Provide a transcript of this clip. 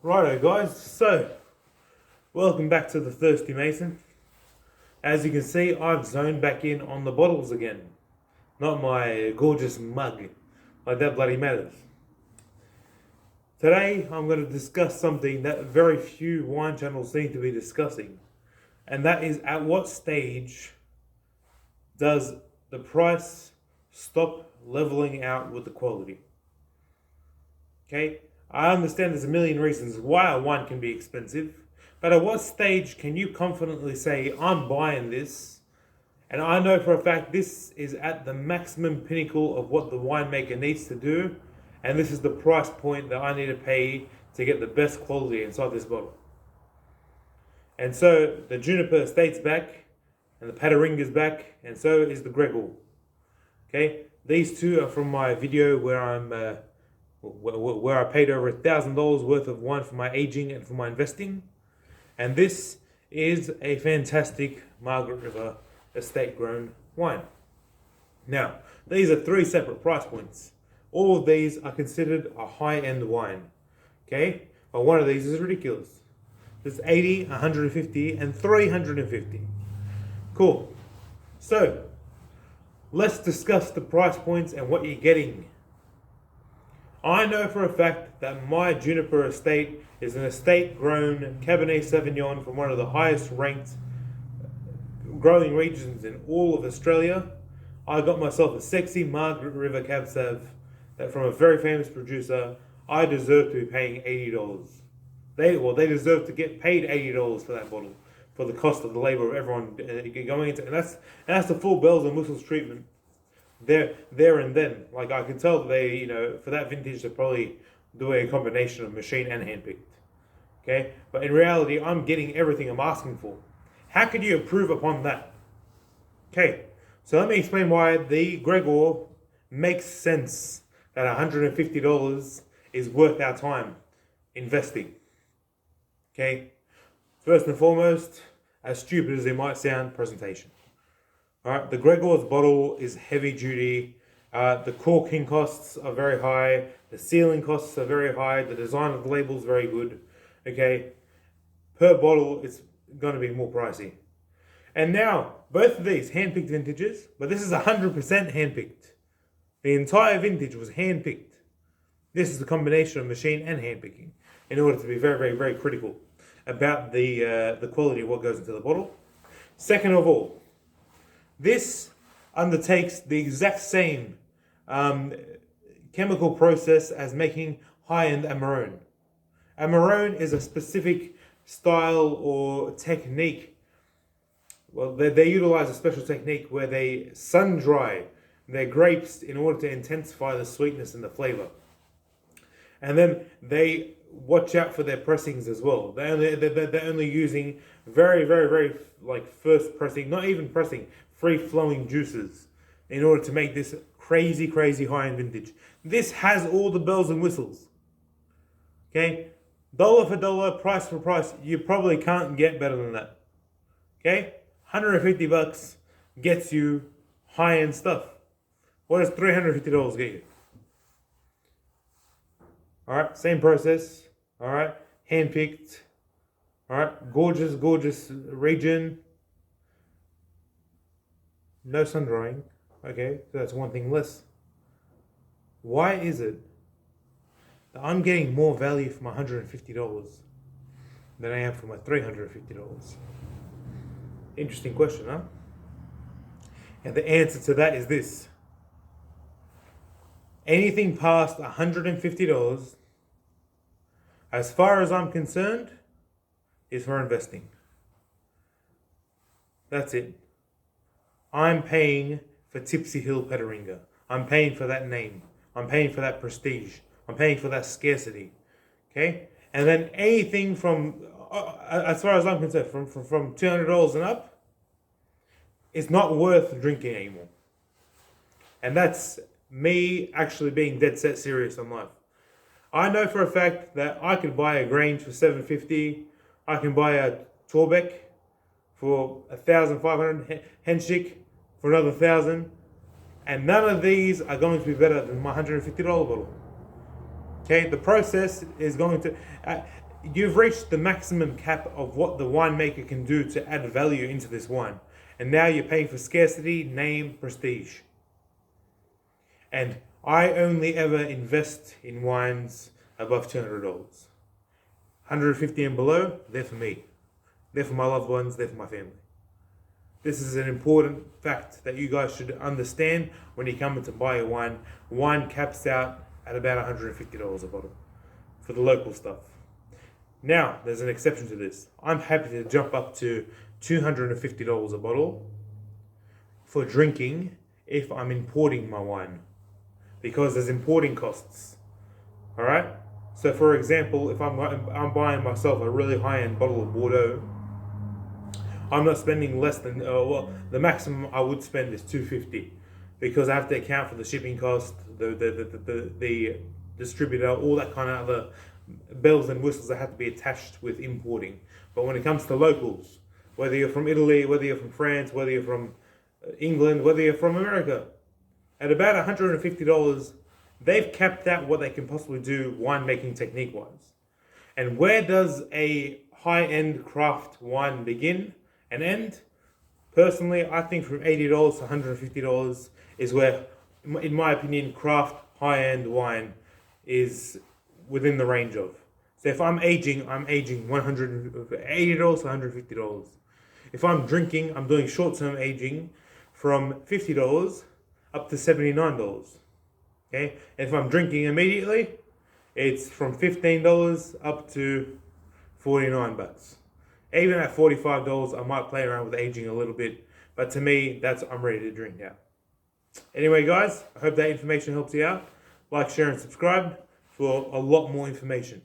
Righto guys, so welcome back to the Thirsty Mason. As you can see, I've zoned back in on the bottles again. Not my gorgeous mug, like that bloody matters. Today I'm going to discuss something that very few wine channels seem to be discussing. And that is, at what stage does the price stop leveling out with the quality? Okay, I understand there's a million reasons why a wine can be expensive, but at what stage can you confidently say, I'm buying this, and I know for a fact this is at the maximum pinnacle of what the winemaker needs to do, and this is the price point that I need to pay to get the best quality inside this bottle. And so the Juniper Estate's back, and the Pataringa's back, and so is the Gregor. Okay, these two are from my video where I paid over $1,000 worth of wine for my aging and for my investing. And this is a fantastic Margaret River estate grown wine. Now, these are three separate price points. All of these are considered a high-end wine. Okay? But one of these is ridiculous. There's 80, 150, and 350. Cool. So, let's discuss the price points and what you're getting. I know for a fact that my Juniper Estate is an estate-grown Cabernet Sauvignon from one of the highest-ranked growing regions in all of Australia. I got myself a sexy Margaret River Cab Sav that from a very famous producer. I deserve to be paying $80. They deserve to get paid $80 for that bottle, for the cost of the labour of everyone going into, and that's the full bells and whistles treatment. There and then, like I can tell that they, for that vintage, they're probably doing a combination of machine and handpicked. Okay, but in reality, I'm getting everything I'm asking for. How could you improve upon that? Okay, so let me explain why the Gregor makes sense that $150 is worth our time investing. Okay, first and foremost, as stupid as it might sound, presentation. Alright, the Gregor's bottle is heavy duty. The corking costs are very high. The sealing costs are very high. The design of the label is very good. Okay, per bottle it's going to be more pricey. And now, both of these handpicked vintages, but this is 100% handpicked. The entire vintage was handpicked. This is a combination of machine and handpicking in order to be very, very, very critical about the quality of what goes into the bottle. Second of all, this undertakes the exact same chemical process as making high-end Amarone. Amarone is a specific style or technique. Well, they utilize a special technique where they sun-dry their grapes in order to intensify the sweetness and the flavor. And then they watch out for their pressings as well. They're only using very, very, very, first pressing, not even pressing, free-flowing juices in order to make this crazy, crazy high-end vintage. This has all the bells and whistles. Okay? Dollar for dollar, price for price, you probably can't get better than that. Okay? $150 gets you high-end stuff. What does $350 get you? Alright, same process. Alright, hand-picked. Alright, gorgeous, gorgeous region. No sun drying. Okay, so that's one thing less. Why is it that I'm getting more value for my $150 than I am for my $350? Interesting question, huh? And the answer to that is this. Anything past $150, as far as I'm concerned, is for investing. That's it. I'm paying for Tipsy Hill Pataringa. I'm paying for that name. I'm paying for that prestige. I'm paying for that scarcity. Okay? And then anything from, as far as I'm concerned, from $200 and up, it's not worth drinking anymore. And that's me actually being dead set serious on life. I know for a fact that I could buy a Grange for $750. I can buy a Torbeck for $1,500, Henschik for another $1,000, and none of these are going to be better than my $150 bottle. Okay, the process is going to you've reached the maximum cap of what the winemaker can do to add value into this wine. And now you're paying for scarcity, name, prestige. And I only ever invest in wines above $200. 150 and below, they're for me. They're for my loved ones, they're for my family. This is an important fact that you guys should understand when you come in to buy a wine. Wine caps out at about $150 a bottle for the local stuff. Now, there's an exception to this. I'm happy to jump up to $250 a bottle for drinking if I'm importing my wine, because there's importing costs. All right. So, for example, if I'm buying myself a really high-end bottle of Bordeaux, I'm not spending less than the maximum I would spend is $250, because I have to account for the shipping cost, the distributor, all that kind of other bells and whistles that have to be attached with importing. But when it comes to locals, whether you're from Italy, whether you're from France, whether you're from England, whether you're from America, at about $150, they've capped out what they can possibly do winemaking technique-wise. And where does a high-end craft wine begin and end? Personally, I think from $80 to $150 is where, in my opinion, craft high-end wine is within the range of. So if I'm aging $180 to $150. If I'm drinking, I'm doing short-term aging from $50 up to $79. Okay? And if I'm drinking immediately, it's from $15 up to $49. Even at $45, I might play around with aging a little bit, but to me, I'm ready to drink now. Anyway, guys, I hope that information helps you out. Like, share, and subscribe for a lot more information.